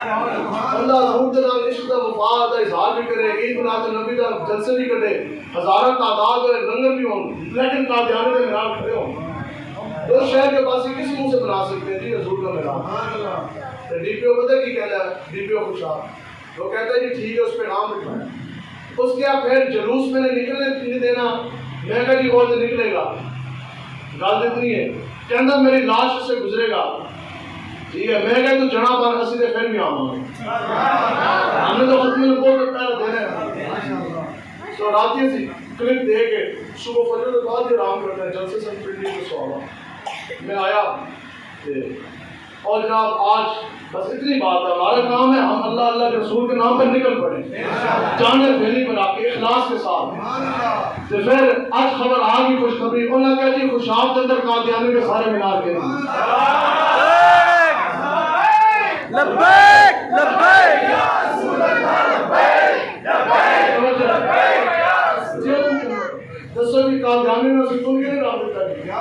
اللہ حضور دے نال عشق دا وفا دا اظہار بھی کرے، عید میلاد النبی دا جلسے بھی کٹے، ہزارہ تعداد ہوئے، لنگر بھی ہوں، لیکن قادیانے دے میراب کھڑے ہوں۔ اس شہر کے پاس کس منہ سے بنا سکتے ہیں جی حضور کا میراب؟ ڈی پی او پتہ کی کہنا ہے؟ ڈی پی او خوشحال وہ کہتا ہے جی ٹھیک ہے اس پہ نام لکھوایا۔ اس کے پھر جلوس میں نے نکلنے نہیں دینا، میں کہا جی وہ تو نکلے گا، گل اتنی ہے کہنا میری لاش سے گزرے گا، ٹھیک ہے میں کہا تو جنا پر اسی دے پھر بھی آؤں گا، ہم نے تو ختم نبوت پہلے دینا ہے۔ تو راتی سی کلپ دے کے صبح فجر کے بعد ہی آرام کرتا ہے، جلسے سے پرنٹنگ کو سوالا میں آیا اور جناب آج بس اتنی بات ہے، ہمارا کام ہے ہم اللہ اللہ کے رسول کے نام پر نکل پڑے جانے دلی بنا کے اخلاص کے ساتھ۔ تو پھر آج خبر آ گئی خوشخبری، انہوں نے کہا جی خوشاب کے اندر قادیانی کے سارے مینار کے لبیک لبیک یا رسول اللہ لبیک لبیک دسو بھی قادیانی نے سکون کے نہیں رابطہ کیا۔